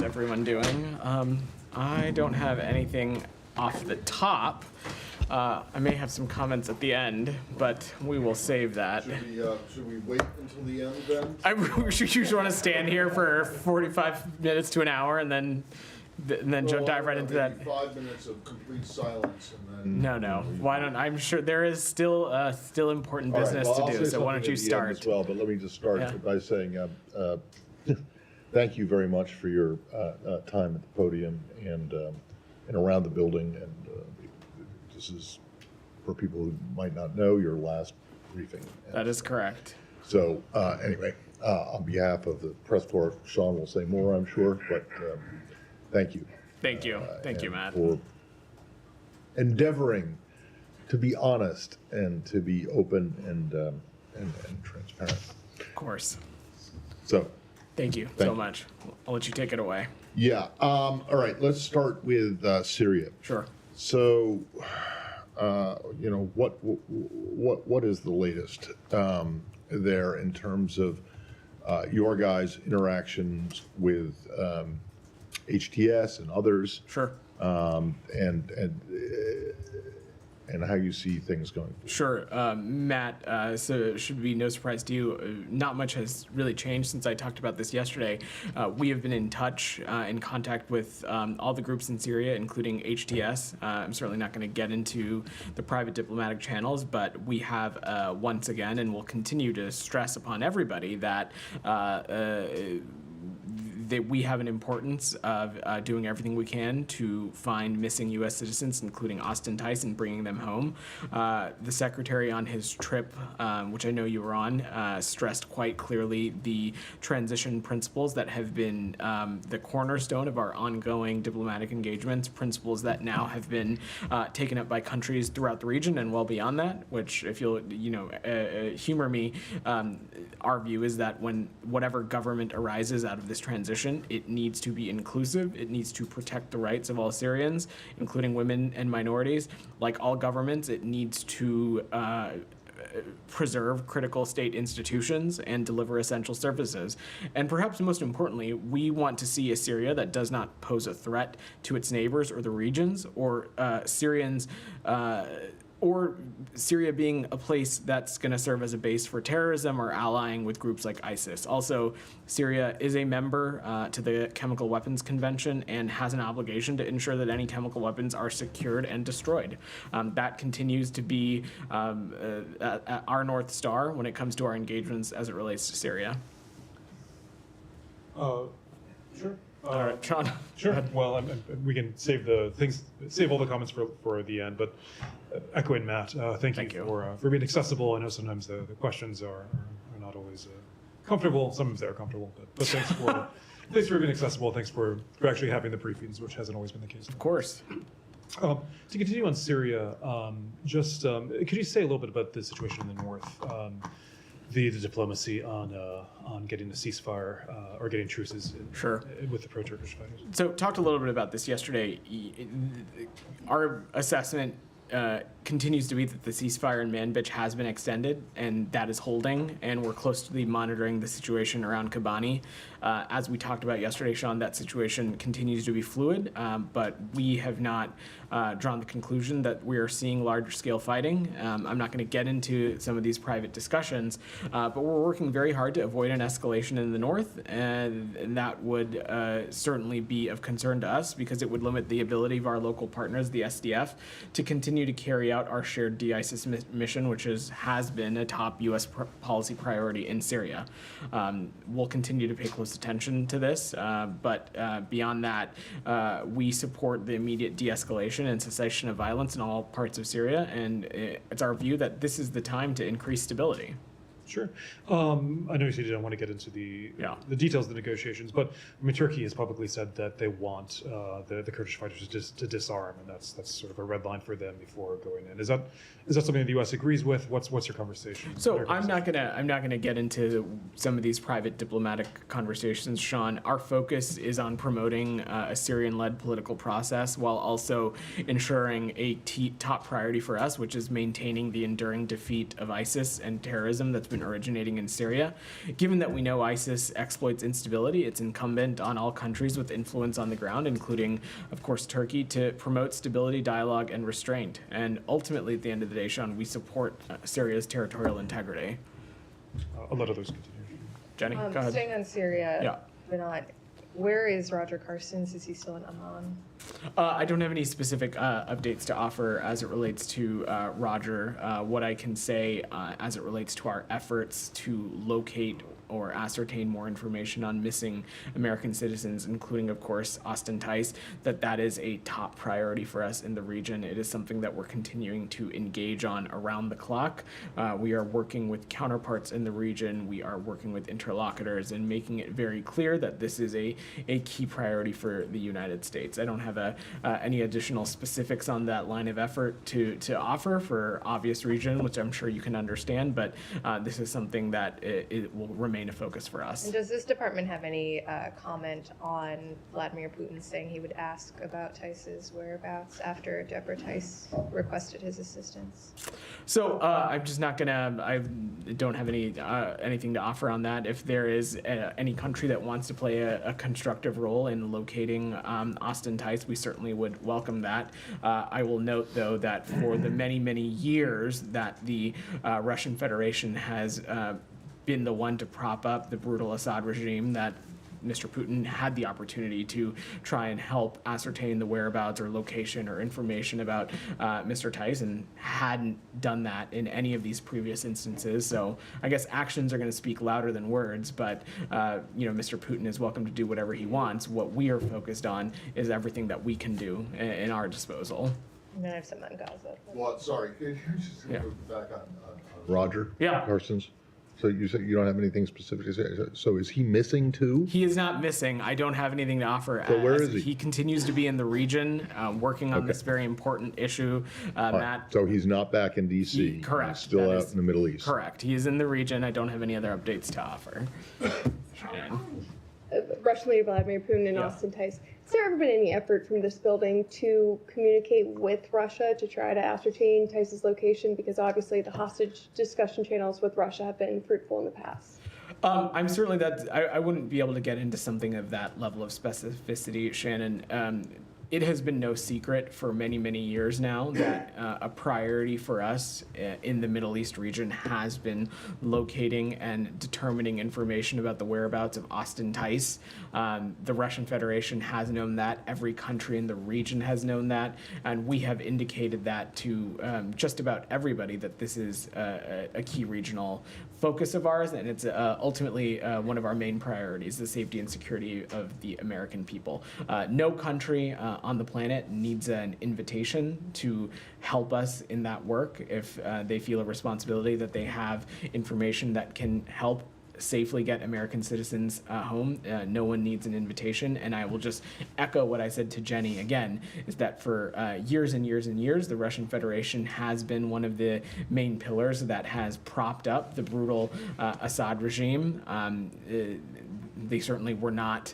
everyone doing? I don't have anything off the top. I may have some comments at the end, but we will save that. Should we wait until the end then? You should want to stand here for 45 minutes to an hour and then dive right into that. 5 minutes of complete silence and then. No. Why don't? I'm sure there is still important All right, business well, I'll to do. say So why something don't you at the end start? as well, but let me just start Yeah. by saying thank you very much for your time at the podium and around the building. And this is, for people who might not know, your last briefing. That is correct. So anyway, on behalf of the press corps, Sean will say more, I'm sure, but thank you. Thank you, Matt. For endeavoring to be honest and to be open and transparent. Of course. So, Thank you so much. I'll let you take it away. yeah. All right. Let's start with Syria. Sure. So, what is the latest there in terms of your guys' interactions with HTS and others? Sure. And how you see things going forward. Sure, Matt, so it should be no surprise to you, not much has really changed since I talked about this yesterday. We have been in touch, in contact with all the groups in Syria, including HTS. I'm certainly not going to get into the private diplomatic channels, but we have once again, and will continue to stress upon everybody that that we have an importance of doing everything we can to find missing U.S. citizens, including Austin Tice, and bringing them home. The Secretary on his trip, which I know you were on, stressed quite clearly the transition principles that have been the cornerstone of our ongoing diplomatic engagements, principles that now have been taken up by countries throughout the region and well beyond that, which, if you'll humor me, our view is that when whatever government arises out of this transition, it needs to be inclusive. It needs to protect the rights of all Syrians, including women and minorities. Like all governments, it needs to preserve critical state institutions and deliver essential services. And perhaps most importantly, we want to see a Syria that does not pose a threat to its neighbors or the regions, or Syrians, or Syria being a place that's going to serve as a base for terrorism or allying with groups like ISIS. Also, Syria is a member to the Chemical Weapons Convention and has an obligation to ensure that any chemical weapons are secured and destroyed. That continues to be our North Star when it comes to our engagements as it relates to Syria. Sure. All right, Sean. Sure. Well, we can save all the comments for the end. But echoing Matt, thank you for being accessible. I know sometimes the questions are not always comfortable. Sometimes they're comfortable, but thanks for being accessible. Thanks for actually having the briefings, which hasn't always been the case. Of course. To continue on Syria, could you say a little bit about the situation in the north? The diplomacy on getting a ceasefire or getting truces with the pro-Turkish fighters. So talked a little bit about this yesterday. Our assessment continues to be that the ceasefire in Manbij has been extended, and that is holding, and we're closely monitoring the situation around Kobani. As we talked about yesterday, Sean, that situation continues to be fluid, but we have not drawn the conclusion that we are seeing large-scale fighting. I'm not going to get into some of these private discussions, but we're working very hard to avoid an escalation in the north, and that would certainly be of concern to us because it would limit the ability of our local partners, the SDF, to continue to carry out our shared de-ISIS mission, which has been a top U.S. policy priority in Syria. We'll continue to pay close attention to this, but beyond that, we support the immediate de-escalation and cessation of violence in all parts of Syria, and it's our view that this is the time to increase stability. Sure. I know you said you don't want to get into the details of the negotiations, but I mean, Turkey has publicly said that they want the Kurdish fighters to disarm, and that's sort of a red line for them before going in. Is that something the U.S. agrees with? What's your conversation? So I'm not gonna get into some of these private diplomatic conversations, Sean. Our focus is on promoting a Syrian-led political process while also ensuring a top priority for us, which is maintaining the enduring defeat of ISIS and terrorism that's been investment originating in Syria. Given that we know ISIS exploits instability, it's incumbent on all countries with influence on the ground, including, of course, Turkey, to promote stability, dialogue, and restraint. And ultimately, at the end of the day, Sean, we support Syria's territorial integrity. I'll let others continue. Jenny, go ahead. Staying on Syria, Yeah. but not, where is Roger Carstens? Is he still in Amman? I don't have any specific updates to offer as it relates to Roger. What I can say as it relates to our efforts to locate or ascertain more information on missing American citizens, including, of course, Austin Tice, that is a top priority for us in the region. It is something that we're continuing to engage on around the clock. We are working with counterparts in the region. We are working with interlocutors and making it very clear that this is a key priority for the United States. I don't have any additional specifics on that line of effort to offer for obvious reason, which I'm sure you can understand, but this is something that it will remain a focus for us. And does this department have any comment on Vladimir Putin saying he would ask about Tice's whereabouts after Deborah Tice requested his assistance? So I'm just not gonna. I don't have anything to offer on that. If there is any country that wants to play a constructive role in locating Austin Tice, we certainly would welcome that. I will note, though, that for the many years that the Russian Federation has been the one to prop up the brutal Assad regime, that Mr. Putin had the opportunity to try and help ascertain the whereabouts or location or information about Mr. Tice, and hadn't done that in any of these previous instances. So I guess actions are going to speak louder than words, but Mr. Putin is welcome to do whatever he wants. What we are focused on is everything that we can do in our disposal. And then I have something on Gaza. Well, sorry, could you just Yeah. move back on? Roger? Yeah. Carstens? So you said you don't have anything specific to say, so is he missing too? He is not missing. I don't have anything to offer. So where as is he? He continues to be in the region, working on Okay. this very important issue. Matt, So he's not back in DC? correct. He's still That out is in the Middle East? correct. He is in the region. I don't have any other updates to offer. Shannon. Russian leader Vladimir Putin and Yeah. Austin Tice. Has there ever been any effort from this building to communicate with Russia to try to ascertain Tice's location? Because obviously the hostage discussion channels with Russia have been fruitful in the past. I'm certainly that I wouldn't be able to get into something of that level of specificity, Shannon. It has been no secret for many years now that a priority for us in the Middle East region has been locating and determining information about the whereabouts of Austin Tice. The Russian Federation has known that. Every country in the region has known that. And we have indicated that to just about everybody that this is a key regional focus of ours, and it's ultimately one of our main priorities, the safety and security of the American people. No country on the planet needs an invitation to help us in that work if they feel a responsibility that they have information that can help safely get American citizens home. No one needs an invitation. And I will just echo what I said to Jenny again, is that for years and years, the Russian Federation has been one of the main pillars that has propped up the brutal Assad regime. They certainly were not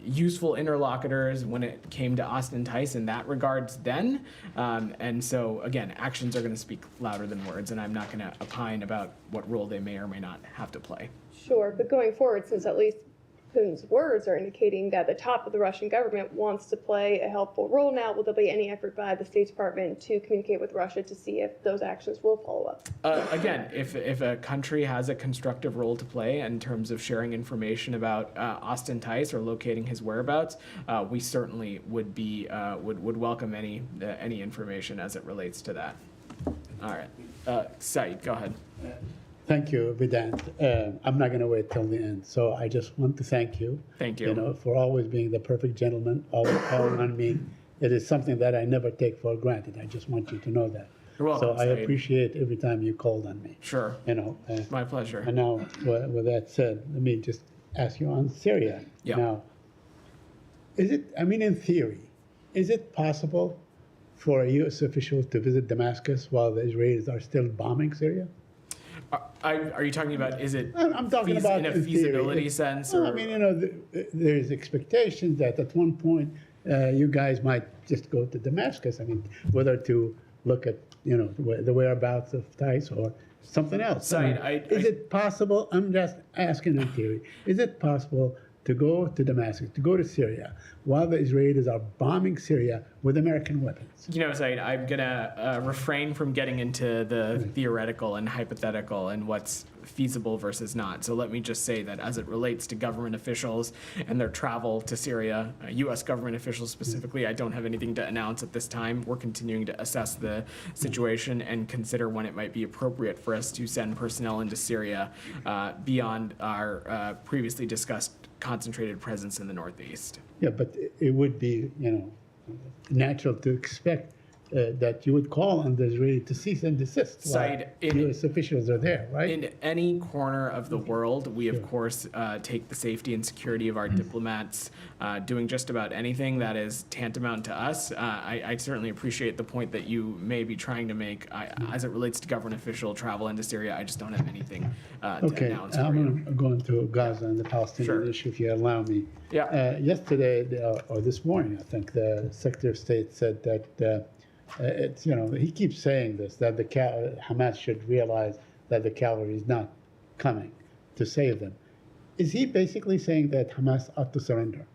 useful interlocutors when it came to Austin Tice in that regards then. And so, again, actions are going to speak louder than words, and I'm not going to opine about what role they may or may not have to play. Sure, but going forward, since at least Putin's words are indicating that the top of the Russian government wants to play a helpful role now, will there be any effort by the State Department to communicate with Russia to see if those actions will follow up? Again, if a country has a constructive role to play in terms of sharing information about Austin Tice or locating his whereabouts, we certainly would be would welcome any information as it relates to that. All right, Said, go ahead. Thank you, Vedant. I'm not going to wait till the end, so I just want to thank you. Thank you. You know, for always being the perfect gentleman, always calling on me. It is something that I never take for granted. I just want you to know that. You're welcome, So I Said. appreciate every time you called on me. Sure. You know. My pleasure. And now, with that said, let me just ask you on Syria. Yeah. Now, in theory, is it possible for a U.S. official to visit Damascus while the Israelis are still bombing Syria? Are you talking about, is it I'm talking about in a in feasibility theory. sense? Well, Or? I mean, you know, there's expectations that at one point you guys might just go to Damascus. I mean, whether to look at, the whereabouts of Tice or something else? Said, Is it possible, I'm just asking in theory, is it possible to go to Damascus, to go to Syria, while the Israelis are bombing Syria with American weapons? Said, I'm gonna refrain from getting into the theoretical and hypothetical and what's feasible versus not. So let me just say that as it relates to government officials and their travel to Syria, U.S. government officials specifically, I don't have anything to announce at this time. We're continuing to assess the situation and consider when it might be appropriate for us to send personnel into Syria beyond our previously discussed concentrated presence in the Northeast. Yeah, but it would be, natural to expect that you would call on the Israeli to cease and desist while Said, U.S. officials are there, right? In any corner of the world, we of course take the safety and security of our diplomats doing just about anything that is tantamount to us. I certainly appreciate the point that you may be trying to make. As it relates to government official travel into Syria, I just don't have anything to Okay, announce for you. I'm going to Gaza and the Palestinian Sure. issue, if you allow me. Yeah. Yesterday, or this morning, I think, the Secretary of State said that it's, he keeps saying this, that Hamas should realize that the cavalry is not coming to save them. Is he basically saying that Hamas ought to surrender?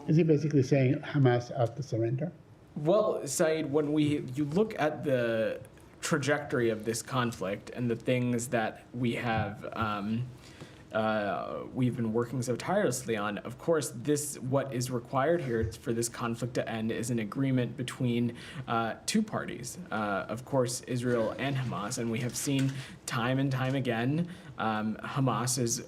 Is he basically saying Hamas ought to surrender? Well, Saeed, when you look at the trajectory of this conflict and the things that we have we've been working so tirelessly on, of course, what is required here for this conflict to end is an agreement between two parties, of course, Israel and Hamas, and we have seen time and time again Hamas's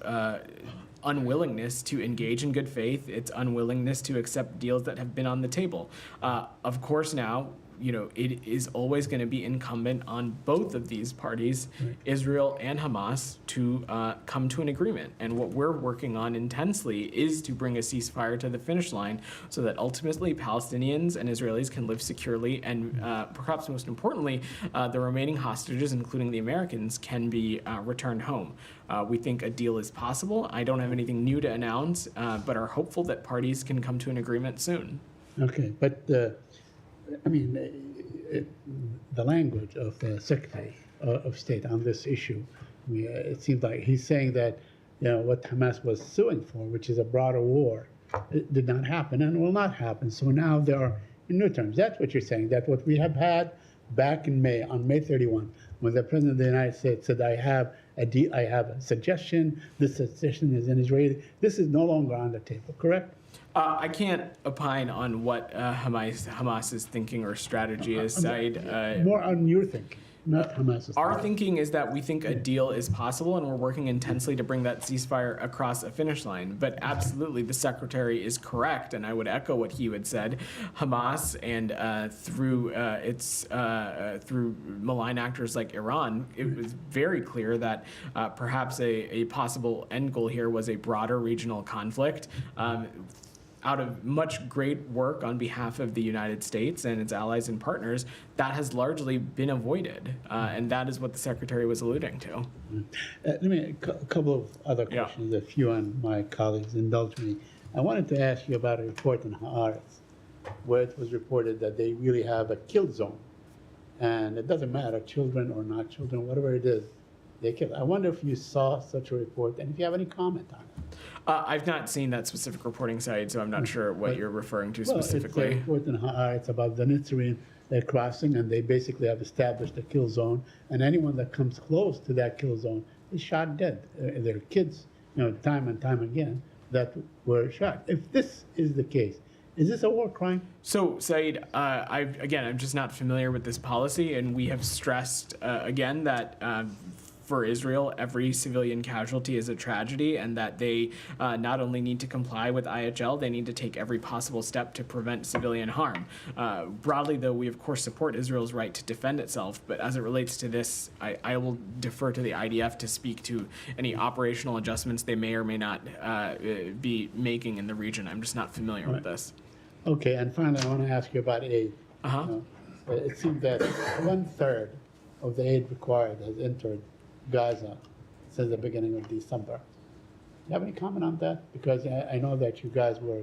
unwillingness to engage in good faith, its unwillingness to accept deals that have been on the table. Of course, now, it is always going to be incumbent on both of these parties, Israel and Hamas, to come to an agreement. And what we're working on intensely is to bring a ceasefire to the finish line so that ultimately Palestinians and Israelis can live securely, and perhaps most importantly, the remaining hostages, including the Americans, can be returned home. We think a deal is possible. I don't have anything new to announce, but are hopeful that parties can come to an agreement soon. Okay, but the language of the Secretary of State on this issue, it seems like he's saying that, what Hamas was suing for, which is a broader war, it did not happen and will not happen. So now there are new terms. That's what you're saying, that what we have had back in May, on May 31, when the President of the United States said, I have a suggestion, this suggestion is in Israeli, this is no longer on the table, correct? I can't opine on what Hamas's thinking or strategy is, Said. More on your thinking, not Hamas's. Our thinking is that we think a deal is possible, and we're working intensely to bring that ceasefire across a finish line. But absolutely, the Secretary is correct, and I would echo what he had said. Hamas, and through malign actors like Iran, it was very clear that perhaps a possible end goal here was a broader regional conflict. Out of much great work on behalf of the United States and its allies and partners, that has largely been avoided. And that is what the Secretary was alluding to. Let me, a couple of other questions, if you and my colleagues indulge me. I wanted to ask you about a report in Haaretz, where it was reported that they really have a kill zone. And it doesn't matter, children or not children, whatever it is, they kill. I wonder if you saw such a report and if you have any comment on it. I've not seen that specific reporting site, so I'm not sure what you're referring to specifically. It's a report in Haaretz about the Nitzarine crossing, and they basically have established a kill zone, and anyone that comes close to that kill zone is shot dead. There are kids, time and time again, that were shot. If this is the case, is this a war crime? So, Said, I'm just not familiar with this policy, and we have stressed again that for Israel, every civilian casualty is a tragedy, and that they not only need to comply with IHL, they need to take every possible step to prevent civilian harm. Broadly, though, we of course support Israel's right to defend itself, but as it relates to this, I will defer to the IDF to speak to any operational adjustments they may or may not be making in the region. I'm just not familiar with this. Okay, and finally, I want to ask you about aid. It seems that 1/3 of the aid required has entered Gaza since the beginning of December. Do you have any comment on that? Because I know that you guys were,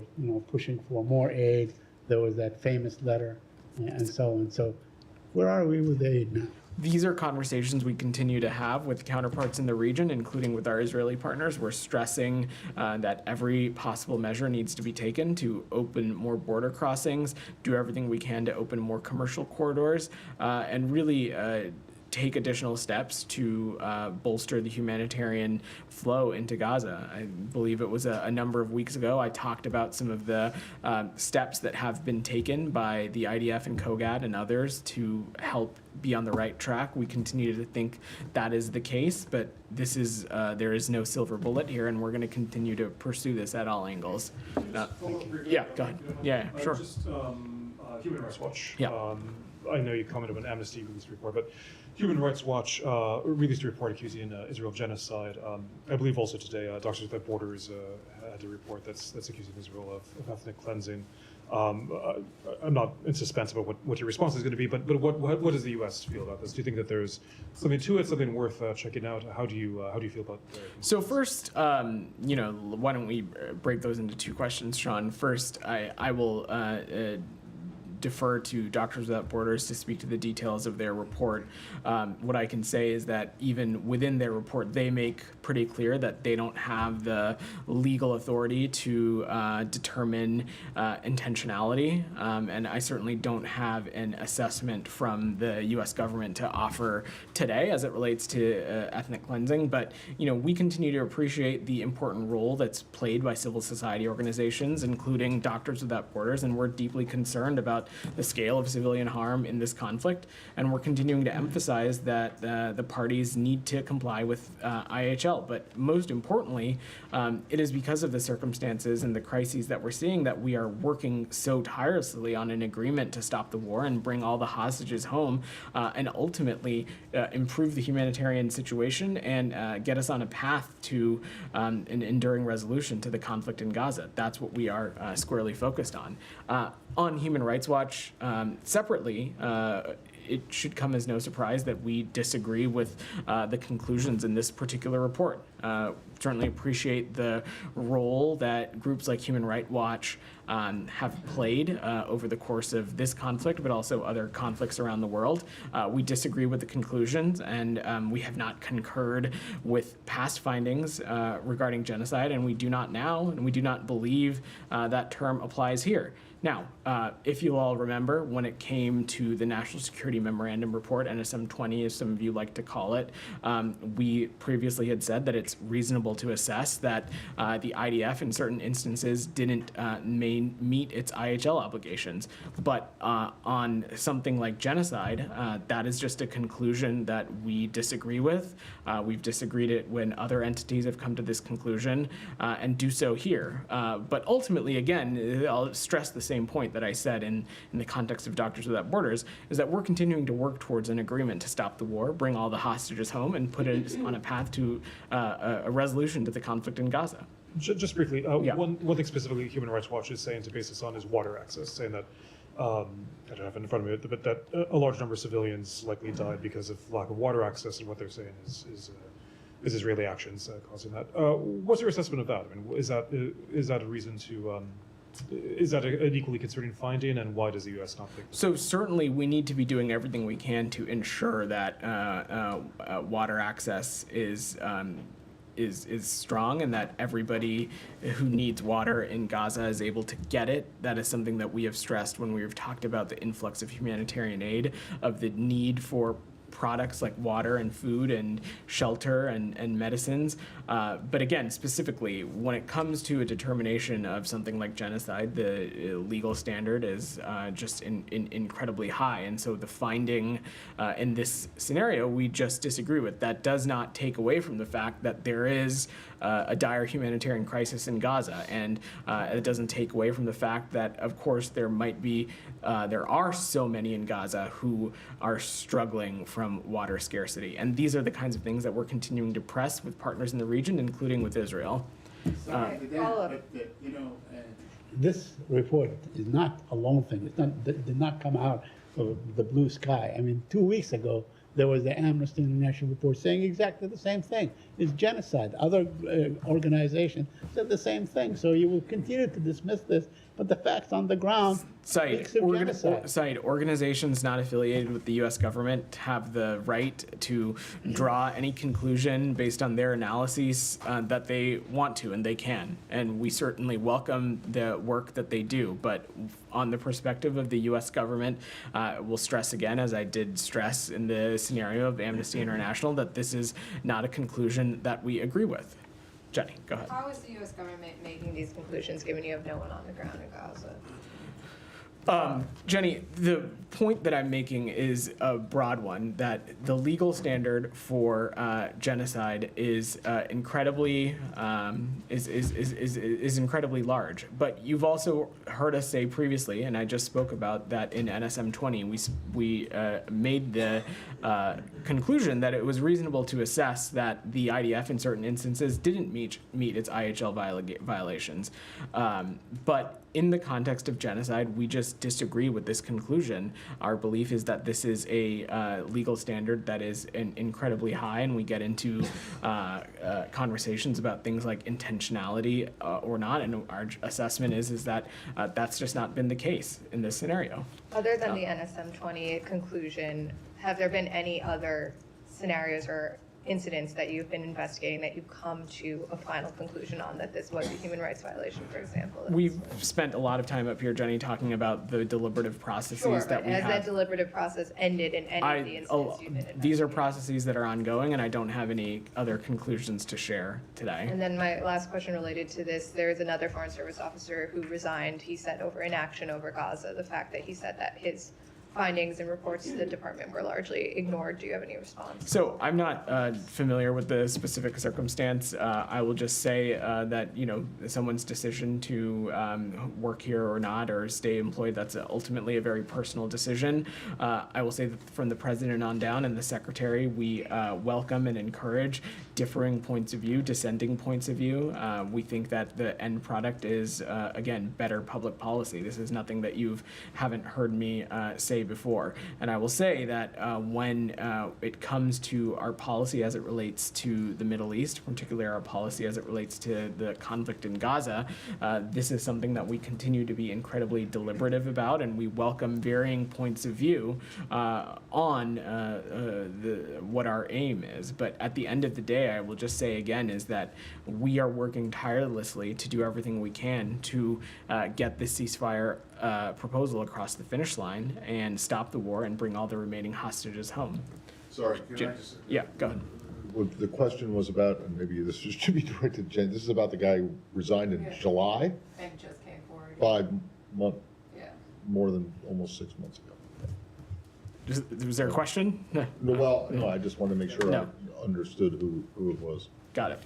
pushing for more aid. There was that famous letter and so on. So where are we with aid now? These are conversations we continue to have with counterparts in the region, including with our Israeli partners. We're stressing that every possible measure needs to be taken to open more border crossings, do everything we can to open more commercial corridors, and really take additional steps to bolster the humanitarian flow into Gaza. I believe it was a number of weeks ago I talked about some of the steps that have been taken by the IDF and COGAD and others to help be on the right track. We continue to think that is the case, but this is there is no silver bullet here, and we're going to continue to pursue this at all angles. Yeah, go ahead. Yeah, sure. Just Human Rights Watch. Yeah. I know you commented on Amnesty released a report, but Human Rights Watch released a report accusing Israel of genocide. I believe also today, Doctors Without Borders had a report that's accusing Israel of ethnic cleansing. I'm not in suspense about what your response is going to be, but what does the U.S. feel about this? Do you think that there's something to it, something worth checking out? How do you feel about? So first, why don't we break those into two questions, Sean? First, I will defer to Doctors Without Borders to speak to the details of their report. What I can say is that even within their report, they make pretty clear that they don't have the legal authority to determine intentionality, and I certainly don't have an assessment from the U.S. government to offer today as it relates to ethnic cleansing. But we continue to appreciate the important role that's played by civil society organizations, including Doctors Without Borders, and we're deeply concerned about the scale of civilian harm in this conflict, and we're continuing to emphasize that the parties need to comply with IHL. But most importantly, it is because of the circumstances and the crises that we're seeing that we are working so tirelessly on an agreement to stop the war and bring all the hostages home, and ultimately improve the humanitarian situation and get us on a path to an enduring resolution to the conflict in Gaza. That's what we are squarely focused on. On Human Rights Watch, separately, it should come as no surprise that we disagree with the conclusions in this particular report. Certainly appreciate the role that groups like Human Rights Watch have played over the course of this conflict, but also other conflicts around the world. We disagree with the conclusions, and we have not concurred with past findings regarding genocide, and we do not now, and we do not believe that term applies here. Now, if you all remember, when it came to the National Security Memorandum Report, NSM 20, as some of you like to call it, we previously had said that it's reasonable to assess that the IDF in certain instances didn't meet its IHL obligations. But on something like genocide, that is just a conclusion that we disagree with. We've disagreed it when other entities have come to this conclusion, and do so here. But ultimately, again, I'll stress the same point that I said in the context of Doctors Without Borders, is that we're continuing to work towards an agreement to stop the war, bring all the hostages home, and put us on a path to a resolution to the conflict in Gaza. Just briefly, Yeah. one thing specifically Human Rights Watch is saying to base this on is water access, saying that, I don't have it in front of me, but that a large number of civilians likely died because of lack of water access, and what they're saying is Israeli actions causing that. What's your assessment of that? I mean, is that a reason to... is that an equally concerning finding, and why does the U.S. not think? So certainly we need to be doing everything we can to ensure that water access is strong, and that everybody who needs water in Gaza is able to get it. That is something that we have stressed when we've talked about the influx of humanitarian aid, of the need for products like water and food and shelter and medicines. But again, specifically, when it comes to a determination of something like genocide, the legal standard is just incredibly high. And so the finding in this scenario, we just disagree with. That does not take away from the fact that there is a dire humanitarian crisis in Gaza. And it doesn't take away from the fact that, of course, there are so many in Gaza who are struggling from water scarcity. And these are the kinds of things that we're continuing to press with partners in the region, including with Israel. This report is not a lone thing. Did not come out of the blue sky. I mean, 2 weeks ago, there was the Amnesty International report saying exactly the same thing. It's genocide. Other organizations said the same thing. So you will continue to dismiss this but the facts on the ground speaks of genocide. Organizations not affiliated with the U.S. government have the right to draw any conclusion based on their analyses that they want to, and they can. And we certainly welcome the work that they do. But on the perspective of the U.S. government, we'll stress again, as I did stress in the scenario of Amnesty International, that this is not a conclusion that we agree with. Jenny, go ahead. How is the U.S. government making these conclusions, given you have no one on the ground in Gaza? Jenny, the point that I'm making is a broad one, that the legal standard for genocide is incredibly incredibly large. But you've also heard us say previously, and I just spoke about that in NSM 20, we made the conclusion that it was reasonable to assess that the IDF in certain instances didn't meet its IHL violations. But in the context of genocide, we just disagree with this conclusion. Our belief is that this is a legal standard that is incredibly high, and we get into conversations about things like intentionality or not, and our assessment is that that's just not been the case in this scenario. Other than the NSM 20 conclusion, have there been any other scenarios or incidents that you've been investigating that you've come to a final conclusion on, that this was a human rights violation, for example? We've spent a lot of time up here, Jenny, talking about the deliberative processes Sure, that we has have. that deliberative process ended in any of the incidents you've been investigating? These are processes that are ongoing, and I don't have any other conclusions to share today. And then my last question related to this, there is another Foreign Service officer who resigned, he said, over inaction over Gaza, the fact that he said that his findings and reports to the department were largely ignored. Do you have any response? So I'm not familiar with the specific circumstance. I will just say that, someone's decision to work here or not, or stay employed, that's ultimately a very personal decision. I will say that from the president on down and the secretary, we welcome and encourage differing points of view, dissenting points of view. We think that the end product is, again, better public policy. This is nothing that you haven't heard me say before. And I will say that when it comes to our policy as it relates to the Middle East, particularly our policy as it relates to the conflict in Gaza, this is something that we continue to be incredibly deliberative about, and we welcome varying points of view on what our aim is. But at the end of the day, I will just say again is that we are working tirelessly to do everything we can to get this ceasefire proposal across the finish line and stop the war and bring all the remaining hostages home. Sorry, can I just? Yeah, go ahead. Well, the question was about, and maybe this should be directed to Jen, this is about the guy who resigned in July, And just came forward. 5 months, Yeah. more than almost 6 months ago. Was there a question? No. No, well, no, I just wanted to make sure No. I understood who it was. Got it.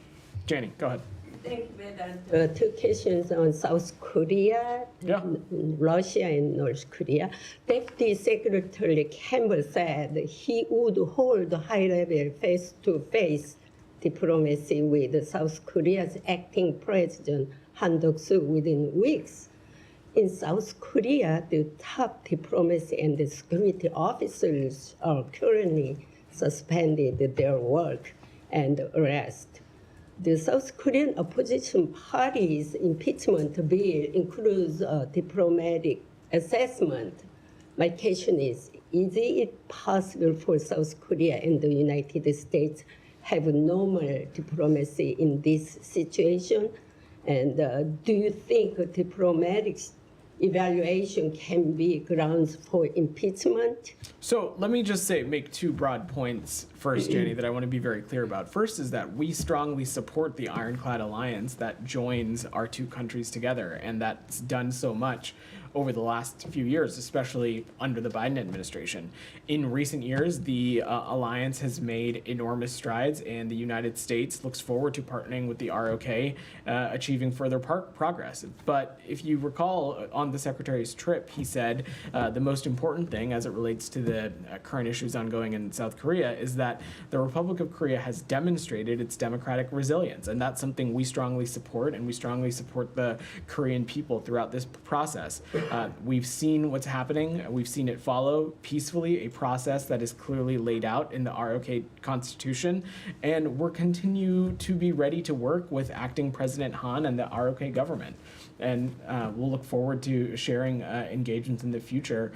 Janie, go ahead. Thank you, Vedant. Two questions on South Korea, Yeah. Russia, and North Korea. Deputy Secretary Campbell said he would hold high-level face-to-face diplomacy with South Korea's acting president, Han Duck-soo, within weeks. In South Korea, the top diplomacy and the security officers are currently suspended their work and arrested. The South Korean opposition party's impeachment bill includes a diplomatic assessment. My question is it possible for South Korea and the United States have normal diplomacy in this situation? And do you think diplomatic evaluation can be grounds for impeachment? So let me just make two broad points first, Janie, that I want to be very clear about. First is that we strongly support the Ironclad Alliance that joins our two countries together, and that's done so much over the last few years, especially under the Biden administration. In recent years, the alliance has made enormous strides, and the United States looks forward to partnering with the ROK, achieving further progress. But if you recall, on the Secretary's trip, he said the most important thing as it relates to the current issues ongoing in South Korea is that the Republic of Korea has demonstrated its democratic resilience, and that's something we strongly support, and we strongly support the Korean people throughout this process. We've seen what's happening. We've seen it follow peacefully a process that is clearly laid out in the ROK Constitution, and we're continue to be ready to work with acting President Han and the ROK government. And we'll look forward to sharing engagements in the future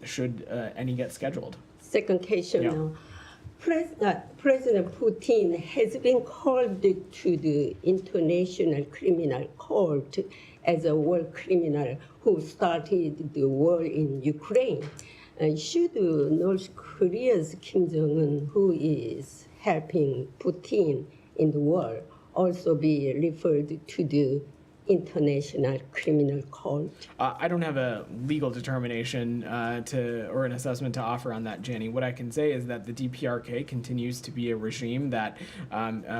should any get scheduled. Second question Yeah. now. President Putin has been called to the International Criminal Court as a war criminal who started the war in Ukraine. Should North Korea's Kim Jong-un, who is helping Putin in the war, also be referred to the International Criminal Court? I don't have a legal determination or an assessment to offer on that, Jenny. What I can say is that the DPRK continues to be a regime that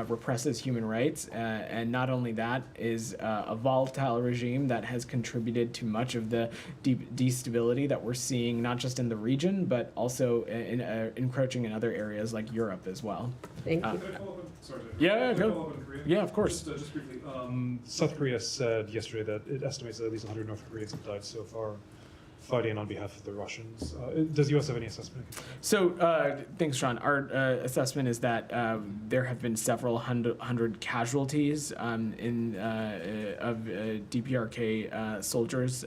represses human rights, and not only that, is a volatile regime that has contributed to much of the destability that we're seeing, not just in the region, but also encroaching in other areas like Europe as well. Thank you. Can I follow up on- sorry, Yeah, can I go. follow up on Korea? Yeah, of course. Just briefly, South Korea said yesterday that it estimates that at least 100 North Koreans have died so far fighting on behalf of the Russians. Does the U.S. have any assessment? So, thanks, Sean. Our assessment is that there have been several hundred casualties of DPRK soldiers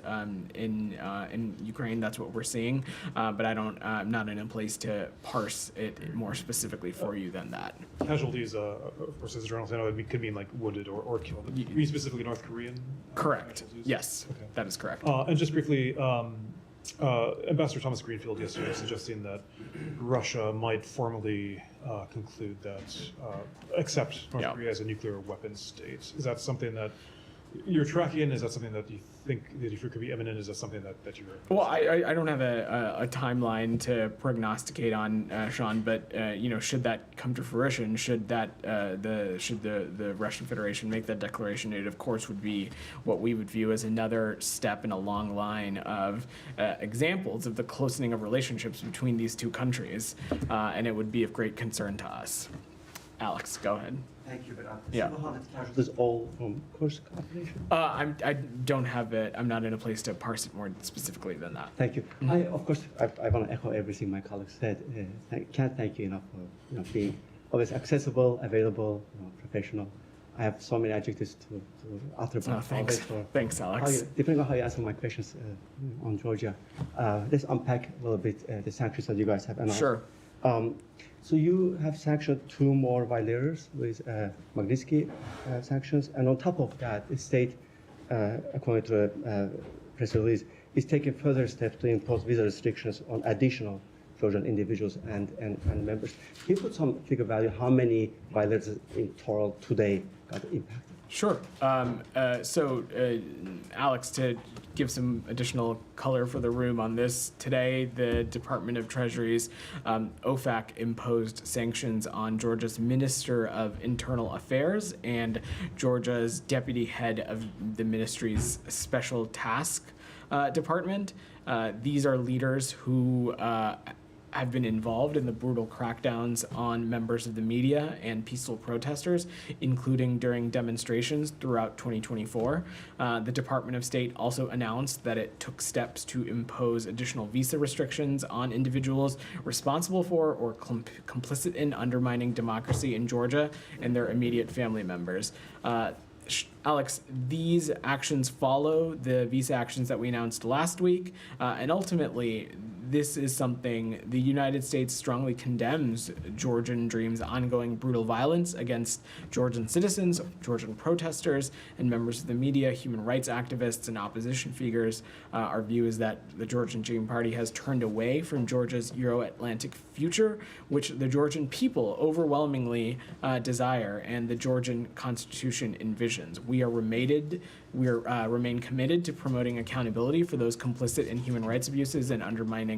in Ukraine. That's what we're seeing, but I'm not in a place to parse it more specifically for you than that. Casualties, of course, as a journalist, I know it could mean like wounded or killed. You mean specifically North Korean? Correct. Casualties? Yes, Okay. that is correct. And just briefly, Ambassador Thomas Greenfield yesterday suggesting that Russia might formally conclude that accept North Yeah. Korea as a nuclear weapons state. Is that something that you're tracking? Is that something that you think that if it could be imminent? Is that something that you're? Well, I don't have a timeline to prognosticate on, Sean, but should that come to fruition, should the Russian Federation make that declaration, it of course would be what we would view as another step in a long line of examples of the closening of relationships between these two countries, and it would be of great concern to us. Alex, go ahead. Thank you, but Yeah. 700 casualties all from Kursk operation? I don't have it. I'm not in a place to parse it more specifically than that. Thank you. Of course, I want to echo everything my colleagues said. Can't thank you enough for being always accessible, available, professional. I have so many adjectives to utter. Oh, thanks. Thanks, Alex. Depending on how you answer my questions on Georgia, let's unpack a little bit the sanctions that you guys have announced. Sure. So you have sanctioned 2 more violators with Magnitsky sanctions, and on top of that, the state, according to a press release, is taking further steps to impose visa restrictions on additional Georgian individuals and members. Can you put some figure value how many violators in total today got impacted? Sure. Alex, to give some additional color for the room on this, today the Department of Treasury's OFAC imposed sanctions on Georgia's Minister of Internal Affairs and Georgia's deputy head of the ministry's special task department. These are leaders who have been involved in the brutal crackdowns on members of the media and peaceful protesters, including during demonstrations throughout 2024. The Department of State also announced that it took steps to impose additional visa restrictions on individuals responsible for or complicit in undermining democracy in Georgia and their immediate family members. Alex, these actions follow the visa actions that we announced last week, and ultimately, this is something the United States strongly condemns Georgian Dream's ongoing brutal violence against Georgian citizens, Georgian protesters, and members of the media, human rights activists, and opposition figures. Our view is that the Georgian Dream Party has turned away from Georgia's Euro-Atlantic future, which the Georgian people overwhelmingly desire and the Georgian Constitution envisions. We remain committed to promoting accountability for those complicit in human rights abuses and undermining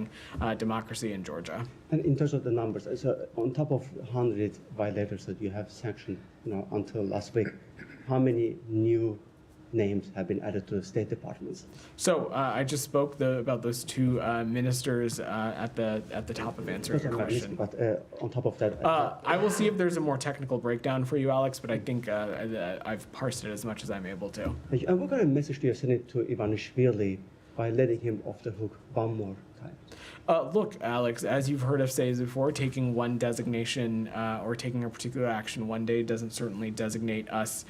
democracy in Georgia. And in terms of the numbers, so on top of 100 violators that you have sanctioned, until last week, how many new names have been added to the State Departments? So I just spoke about those 2 ministers at the top of answering your question. But on top of that, I will see if there's a more technical breakdown for you, Alex, but I think I've parsed it as much as I'm able to. and what kind of message do you send it to Ivanishvili by letting him off the hook one more time? Look, Alex, as you've heard us say before, taking one designation or taking a particular action one day doesn't certainly designate us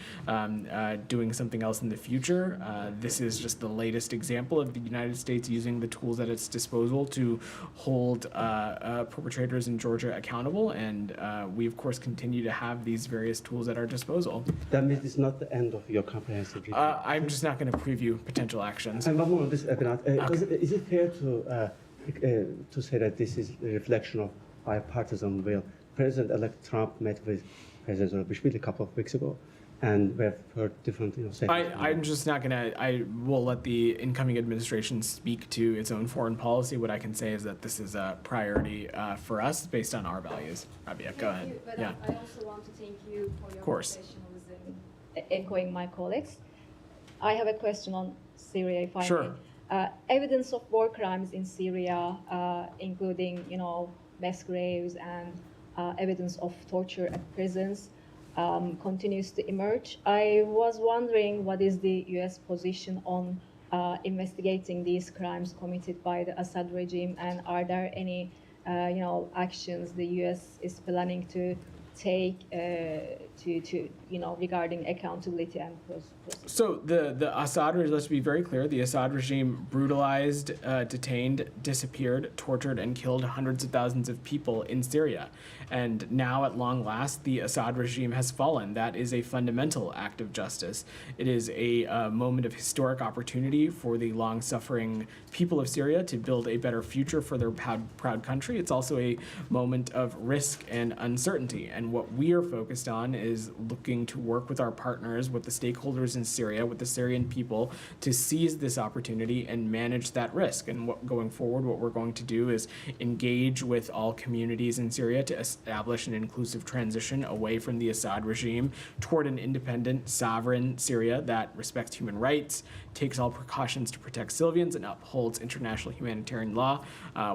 doing something else in the future. This is just the latest example of the United States using the tools at its disposal to hold perpetrators in Georgia accountable, and we, of course, continue to have these various tools at our disposal. That means it's not the end of your comprehensive review. I'm just not going to preview potential actions. And one more on this, Abinat. Is it fair to say that this is a reflection of bipartisan will? President-elect Trump met with President Zurabishvili a couple of weeks ago, and we have heard different statements. I'm just not going to, I will let the incoming administration speak to its own foreign policy. What I can say is that this is a priority for us based on our values. Rabia, go ahead. But Yeah. I also want to thank you for your course. professionalism, echoing my colleagues. I have a question on Syria, if I Sure. may. Evidence of war crimes in Syria, including, mass graves and evidence of torture at prisons, continues to emerge. I was wondering what is the U.S. position on investigating these crimes committed by the Assad regime, and are there any, actions the U.S. is planning to take regarding accountability and process? So the Assad regime, let's be very clear, the Assad regime brutalized, detained, disappeared, tortured, and killed hundreds of thousands of people in Syria. And now, at long last, the Assad regime has fallen. That is a fundamental act of justice. It is a moment of historic opportunity for the long-suffering people of Syria to build a better future for their proud country. It's also a moment of risk and uncertainty. And what we are focused on is looking to work with our partners, with the stakeholders in Syria, with the Syrian people, to seize this opportunity and manage that risk. And going forward, what we're going to do is engage with all communities in Syria to establish an inclusive transition away from the Assad regime toward an independent, sovereign Syria that respects human rights, takes all precautions to protect civilians, and upholds international humanitarian law.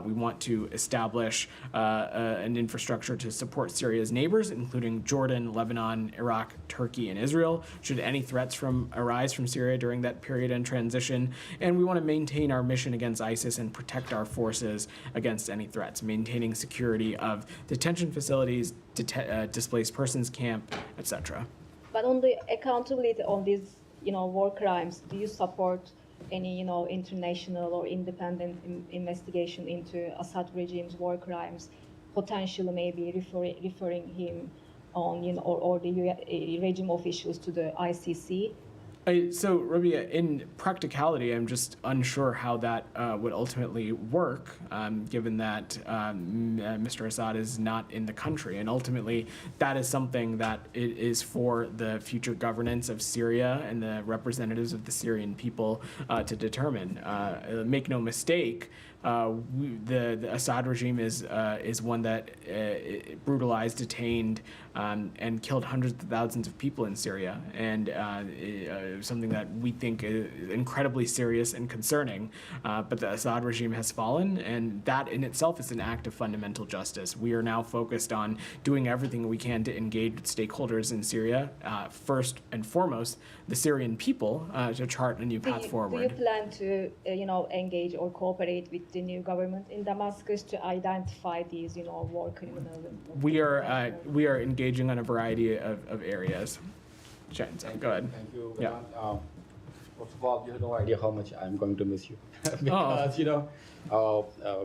We want to establish an infrastructure to support Syria's neighbors, including Jordan, Lebanon, Iraq, Turkey, and Israel, should any threats arise from Syria during that period and transition. And we want to maintain our mission against ISIS and protect our forces against any threats, maintaining security of detention facilities, displaced persons camp, etc. But on the accountability on these, war crimes, do you support any, international or independent investigation into Assad regime's war crimes, potentially maybe referring him on, or the regime officials to the ICC? So, Rabia, in practicality, I'm just unsure how that would ultimately work, given that Mr. Assad is not in the country. And ultimately, that is something that it is for the future governance of Syria and the representatives of the Syrian people to determine. Make no mistake, the Assad regime is one that brutalized, detained, and killed hundreds of thousands of people in Syria, and something that we think is incredibly serious and concerning. But the Assad regime has fallen, and that in itself is an act of fundamental justice. We are now focused on doing everything we can to engage with stakeholders in Syria, first and foremost, the Syrian people, to chart a new path forward. Do you plan to, engage or cooperate with the new government in Damascus to identify these, war criminals? We are engaging on a variety of areas. Go ahead. Thank you. Yeah. First of all, you have no idea how much I'm going to miss you. Because,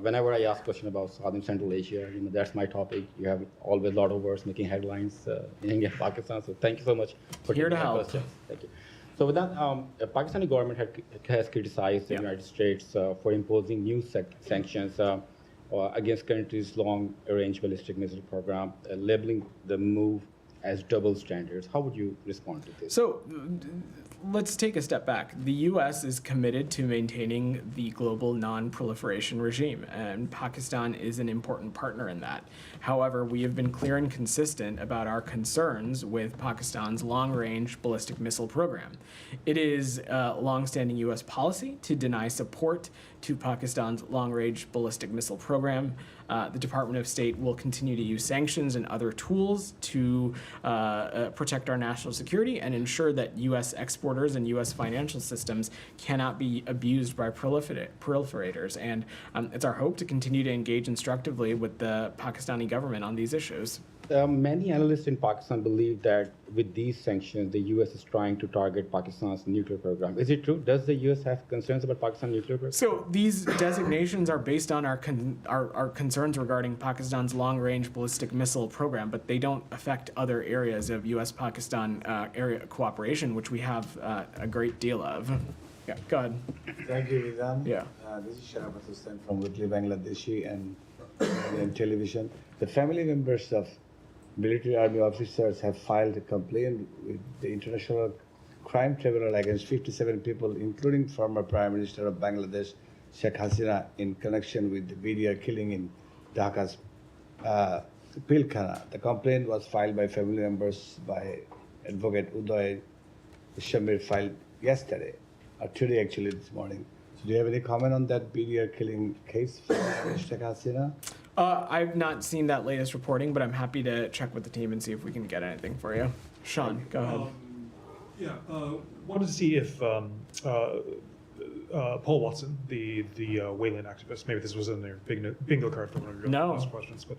whenever I ask question about South and Central Asia, that's my topic. You have always a lot of words making headlines in India, Pakistan. So thank you so much for Here to taking my help. questions. Thank you. So with that, the Pakistani government has criticized the United States for imposing new sanctions against country's long-range ballistic missile program, labeling the move as double standards. How would you respond to this? So let's take a step back. The U.S. is committed to maintaining the global non-proliferation regime, and Pakistan is an important partner in that. However, we have been clear and consistent about our concerns with Pakistan's long-range ballistic missile program. It is a long-standing U.S. policy to deny support to Pakistan's long-range ballistic missile program. the Department of State will continue to use sanctions and other tools to protect our national security and ensure that U.S. exporters and U.S. financial systems cannot be abused by proliferators. And it's our hope to continue to engage instructively with the Pakistani government on these issues. Many analysts in Pakistan believe that with these sanctions, the U.S. is trying to target Pakistan's nuclear program. Is it true? Does the U.S. have concerns about Pakistan's nuclear program? So these designations are based on our concerns regarding Pakistan's long-range ballistic missile program, but they don't affect other areas of U.S.-Pakistan area cooperation, which we have a great deal of. Yeah, go ahead. Thank you, Nizam. Yeah. This is Sharabat Hussain from Weekly Bangladeshi and television. The family members of military army officers have filed a complaint with the International Crime Tribunal against 57 people, including former Prime Minister of Bangladesh, Sheikh Hasina, in connection with the BDR killing in Dhaka's Pilkhana. The complaint was filed by family members by advocate Uday Shamir, filed yesterday, or today actually, this morning. So do you have any comment on that BDR killing case for Sheikh Hasina? I've not seen that latest reporting, but I'm happy to check with the team and see if we can get anything for you. Sean, go ahead. Wanted to see if Paul Watson, the Wayland activist, maybe this was in their bingo card for one of your last questions, but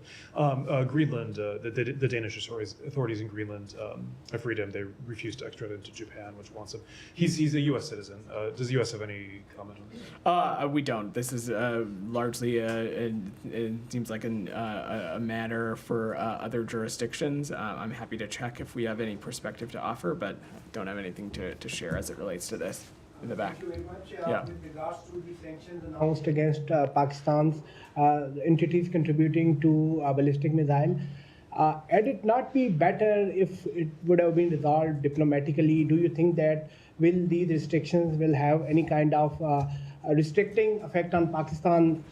Greenland, the Danish authorities in Greenland have freed him. They refused to extradite him to Japan, which wants him. He's a U.S. citizen. Does the U.S. have any comment on this? We don't. This is largely, it seems like a matter for other jurisdictions. I'm happy to check if we have any perspective to offer, but don't have anything to share as it relates to this. In the back. Thank you very much. Yeah. With regards to the sanctions announced against Pakistan's entities contributing to ballistic missile, had it not be better if it would have been resolved diplomatically? Do you think that these restrictions will have any kind of restricting effect on Pakistan?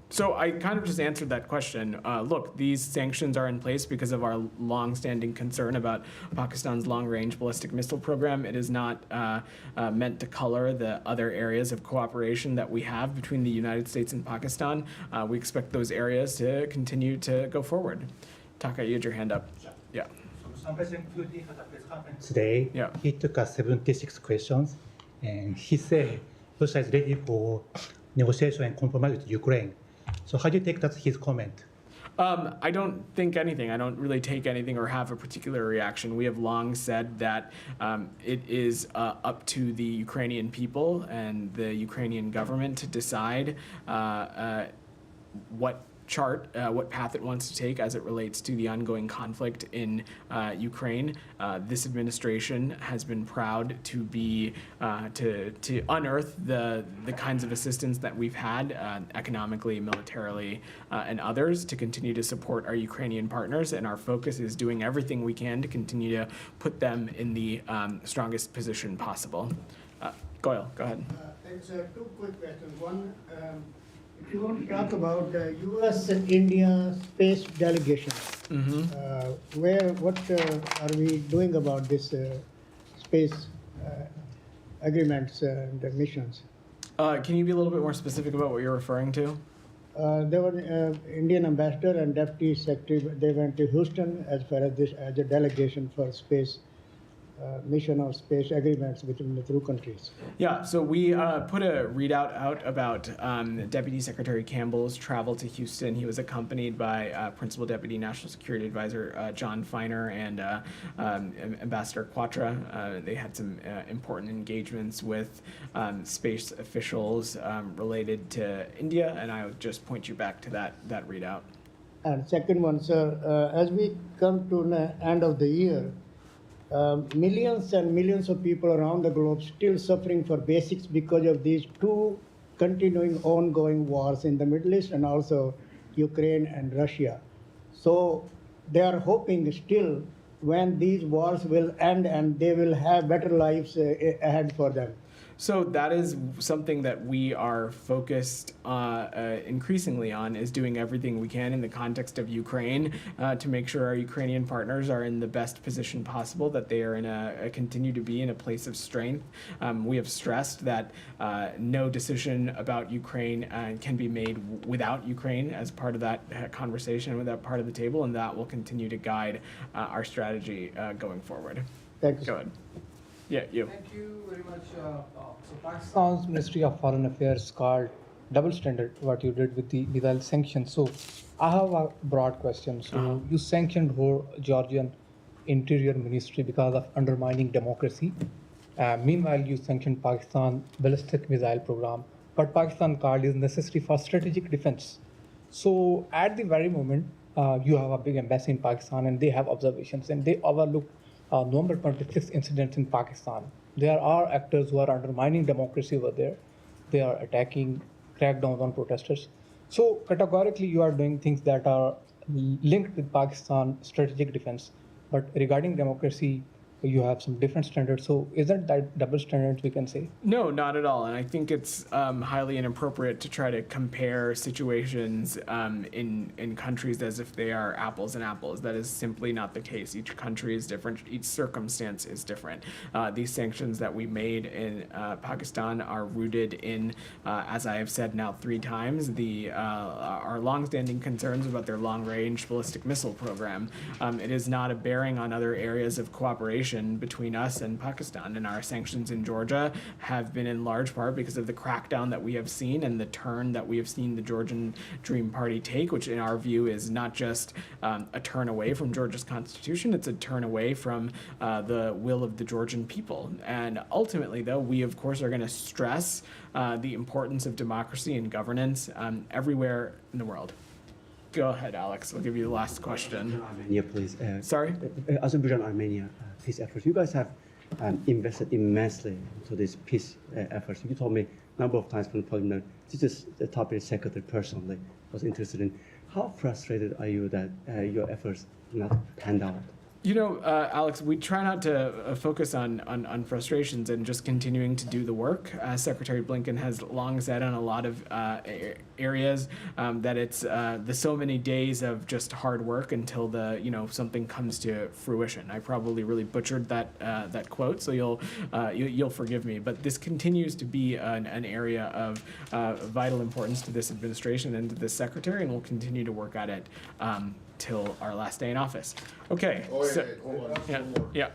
So I kind of just answered that question. Look, these sanctions are in place because of our long-standing concern about Pakistan's long-range ballistic missile program. It is not meant to color the other areas of cooperation that we have between the United States and Pakistan. We expect those areas to continue to go forward. Taka, you had your hand up. Yeah. Today, Yeah. he took 76 questions, and he said Russia is ready for negotiation and compromise with Ukraine. So how do you take that his comment? I don't think anything. I don't really take anything or have a particular reaction. We have long said that it is up to the Ukrainian people and the Ukrainian government to decide what path it wants to take as it relates to the ongoing conflict in Ukraine. This administration has been proud to be to unearth the kinds of assistance that we've had economically, militarily, and others to continue to support our Ukrainian partners. And our focus is doing everything we can to continue to put them in the strongest position possible. Goyle, go ahead. Thanks. Two quick questions. One, if you want to talk about the U.S. and India space delegation, what are we doing about this space agreements and missions? Can you be a little bit more specific about what you're referring to? There were Indian ambassador and deputy secretary. They went to Houston as far as this as a delegation for space mission or space agreements between the two countries. Yeah, so we put a readout out about Deputy Secretary Campbell's travel to Houston. He was accompanied by Principal Deputy National Security Advisor John Feiner and Ambassador Quatra. They had some important engagements with space officials related to India, and I would just point you back to that readout. And second one, sir, as we come to the end of the year, millions and millions of people around the globe still suffering for basics because of these two continuing ongoing wars in the Middle East and also Ukraine and Russia. So they are hoping still when these wars will end and they will have better lives ahead for them. So that is something that we are focused increasingly on, is doing everything we can in the context of Ukraine to make sure our Ukrainian partners are in the best position possible, that they are in continue to be in a place of strength. We have stressed that no decision about Ukraine can be made without Ukraine as part of that conversation, with that part of the table, and that will continue to guide our strategy going forward. Thank you. Go ahead. Yeah, you. Thank you very much. So Pakistan's Ministry of Foreign Affairs called double standard what you did with the missile sanctions. So I have a broad question. So you sanctioned whole Georgian Interior Ministry because of undermining democracy. Meanwhile, you sanctioned Pakistan ballistic missile program, but Pakistan called is necessary for strategic defense. So at the very moment, you have a big embassy in Pakistan and they have observations and they overlook November 26 incidents in Pakistan. There are actors who are undermining democracy over there. They are attacking, crackdowns on protesters. So categorically, you are doing things that are linked with Pakistan strategic defense. But regarding democracy, you have some different standards. So isn't that double standards, we can say? No, not at all. And I think it's highly inappropriate to try to compare situations in countries as if they are apples and apples. That is simply not the case. Each country is different. Each circumstance is different. These sanctions that we made in Pakistan are rooted in, as I have said now 3 times, our longstanding concerns about their long-range ballistic missile program. It is not a bearing on other areas of cooperation between us and Pakistan, and our sanctions in Georgia have been in large part because of the crackdown that we have seen and the turn that we have seen the Georgian Dream Party take, which in our view is not just a turn away from Georgia's constitution, it's a turn away from the will of the Georgian people. And ultimately, though, we of course are going to stress the importance of democracy and governance everywhere in the world. Go ahead, Alex. I'll give you the last question. Armenia, please. Sorry? Azerbaijan, Armenia peace efforts. You guys have invested immensely into these peace efforts. You told me a number of times from the podium that this is the topic the secretary personally was interested in. How frustrated are you that your efforts not panned out? You know, Alex, we try not to focus on frustrations and just continuing to do the work. Secretary Blinken has long said on a lot of areas that it's the so many days of just hard work until something comes to fruition. I probably really butchered that quote, so you'll forgive me. But this continues to be an area of vital importance to this administration and to this secretary, and we'll continue to work at it till our last day in office. Okay. Hold on. Yeah.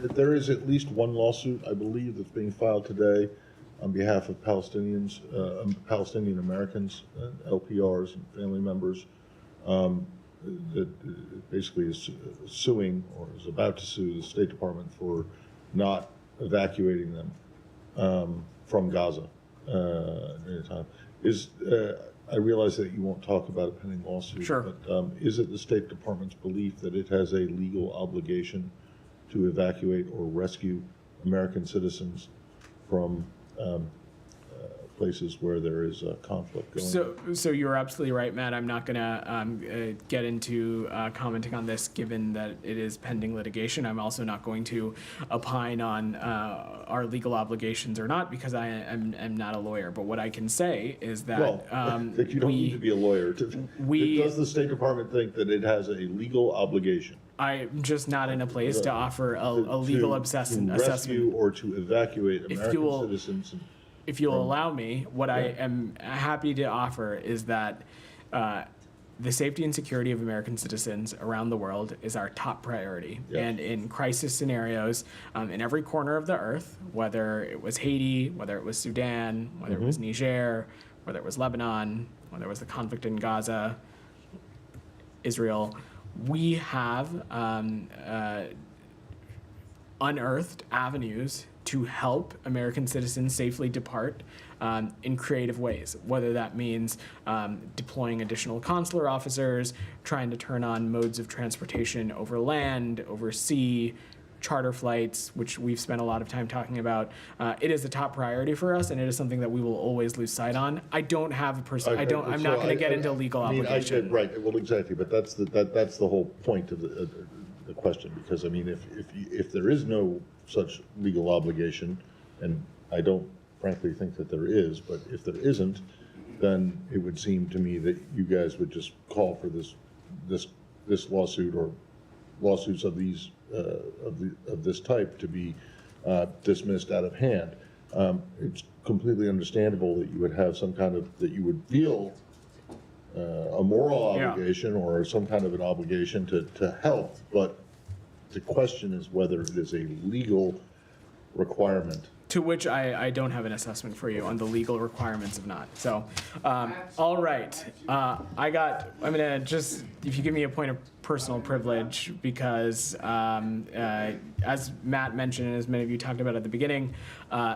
There is at least one lawsuit, I believe, that's being filed today on behalf of Palestinians, Palestinian Americans, LPRs and family members, that basically is suing or is about to sue the State Department for not evacuating them from Gaza at any time. I realize that you won't talk about a pending lawsuit. Sure. But is it the State Department's belief that it has a legal obligation to evacuate or rescue American citizens from places where there is a conflict going on? So you're absolutely right, Matt. I'm not going to get into commenting on this, given that it is pending litigation. I'm also not going to opine on our legal obligations or not, because I am not a lawyer. But what I can say is that that you don't need to be a lawyer. Does the State Department think that it has a legal obligation? I'm just not in a place to offer a legal assessment. To rescue or to evacuate American citizens. If you'll allow me, what I am happy to offer is that the safety and security of American citizens around the world is our top priority. Yes. And in crisis scenarios, in every corner of the earth, whether it was Haiti, whether it was Sudan, whether it was Niger, whether it was Lebanon, whether it was the conflict in Gaza, Israel, we have unearthed avenues to help American citizens safely depart in creative ways, whether that means deploying additional consular officers, trying to turn on modes of transportation over land, over sea, charter flights, which we've spent a lot of time talking about. It is a top priority for us, and it is something that we will always lose sight on. I don't have a person. I'm not going to get into legal obligation. Right. Well, exactly. But that's the whole point of the question. Because I mean, if there is no such legal obligation, and I don't frankly think that there is, but if there isn't, then it would seem to me that you guys would just call for this lawsuit or lawsuits of these of this type to be dismissed out of hand. It's completely understandable that you would have some kind of, that you would feel a moral obligation or some kind of an obligation to help, but the question is whether it is a legal requirement. To which I don't have an assessment for you on the legal requirements of not. So, all right. I'm gonna just, if you give me a point of personal privilege, because as Matt mentioned, and as many of you talked about at the beginning,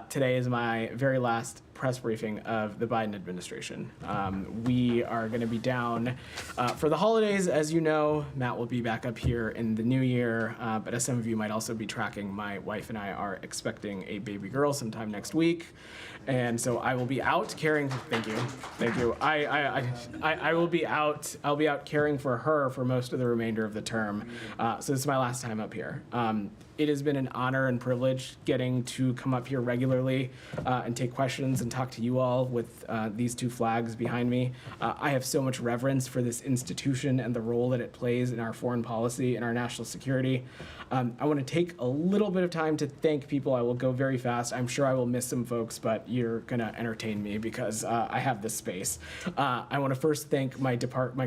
today is my very last press briefing of the Biden administration. We are going to be down for the holidays. As you know, Matt will be back up here in the new year, but as some of you might also be tracking, my wife and I are expecting a baby girl sometime next week. And so I will be out caring, thank you. I will be out, I'll be out caring for her for most of the remainder of the term. So this is my last time up here. It has been an honor and privilege getting to come up here regularly and take questions and talk to you all with these two flags behind me. I have so much reverence for this institution and the role that it plays in our foreign policy and our national security. I want to take a little bit of time to thank people. I will go very fast. I'm sure I will miss some folks, but you're going to entertain me because I have this space. I want to first thank my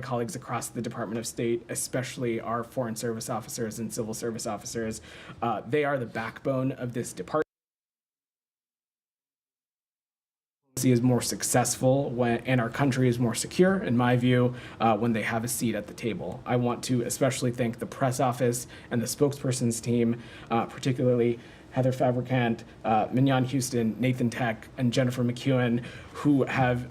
colleagues across the Department of State, especially our Foreign Service officers and Civil Service officers. They are the backbone of this department. Is more successful when, and our country is more secure, in my view, when they have a seat at the table. I want to especially thank the press office and the spokesperson's team, particularly Heather Fabricant, Mignon Houston, Nathan Tech, and Jennifer McEwen, who have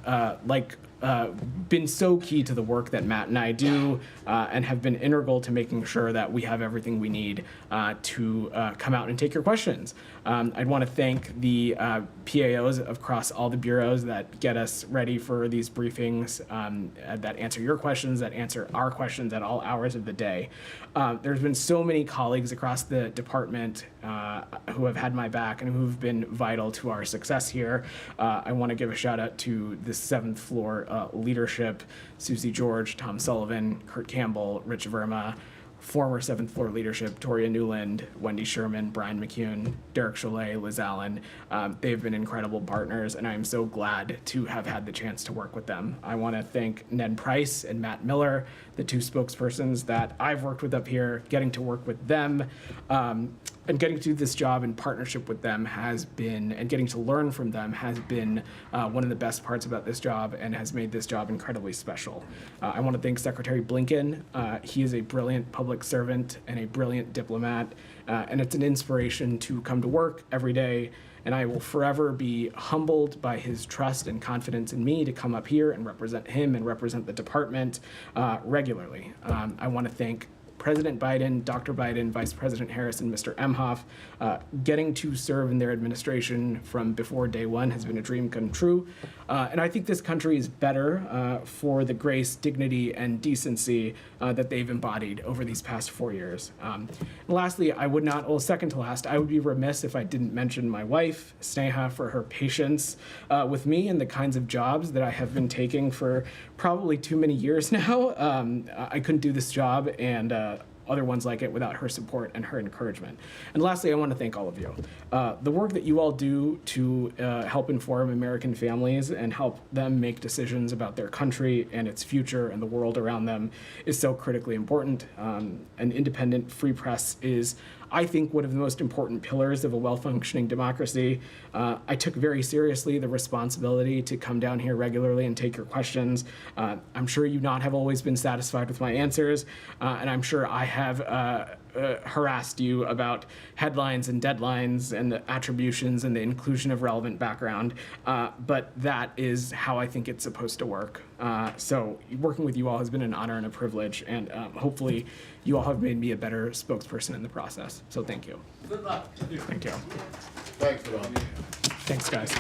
been so key to the work that Matt and I do and have been integral to making sure that we have everything we need to come out and take your questions. I'd want to thank the PAOs across all the bureaus that get us ready for these briefings, that answer your questions, that answer our questions at all hours of the day. There's been so many colleagues across the department who have had my back and who've been vital to our success here. I want to give a shout out to the 7th floor leadership, Susie George, Tom Sullivan, Kurt Campbell, Rich Verma, former 7th floor leadership, Toria Newland, Wendy Sherman, Brian McCune, Derek Cholet, Liz Allen. They've been incredible partners, and I'm so glad to have had the chance to work with them. I want to thank Ned Price and Matt Miller, the two spokespersons that I've worked with up here. Getting to work with them and getting to do this job in partnership with them has been, and getting to learn from them has been one of the best parts about this job and has made this job incredibly special. I want to thank Secretary Blinken. He is a brilliant public servant and a brilliant diplomat, and it's an inspiration to come to work every day. And I will forever be humbled by his trust and confidence in me to come up here and represent him and represent the department regularly. I want to thank President Biden, Dr. Biden, Vice President Harris, and Mr. Emhoff. Getting to serve in their administration from before day one has been a dream come true. And I think this country is better for the grace, dignity, and decency that they've embodied over these past 4 years. And lastly, second to last, I would be remiss if I didn't mention my wife, Sneha, for her patience with me and the kinds of jobs that I have been taking for probably too many years now. I couldn't do this job and other ones like it without her support and her encouragement. And lastly, I want to thank all of you. The work that you all do to help inform American families and help them make decisions about their country and its future and the world around them is so critically important. An independent, free press is, I think, one of the most important pillars of a well-functioning democracy. I took very seriously the responsibility to come down here regularly and take your questions. I'm sure you not have always been satisfied with my answers, and I'm sure I have harassed you about headlines and deadlines and the attributions and the inclusion of relevant background, but that is how I think it's supposed to work. So working with you all has been an honor and a privilege, and hopefully you all have made me a better spokesperson in the process. So thank you. Good luck. Thank you. Thanks, Ron. Thanks, guys.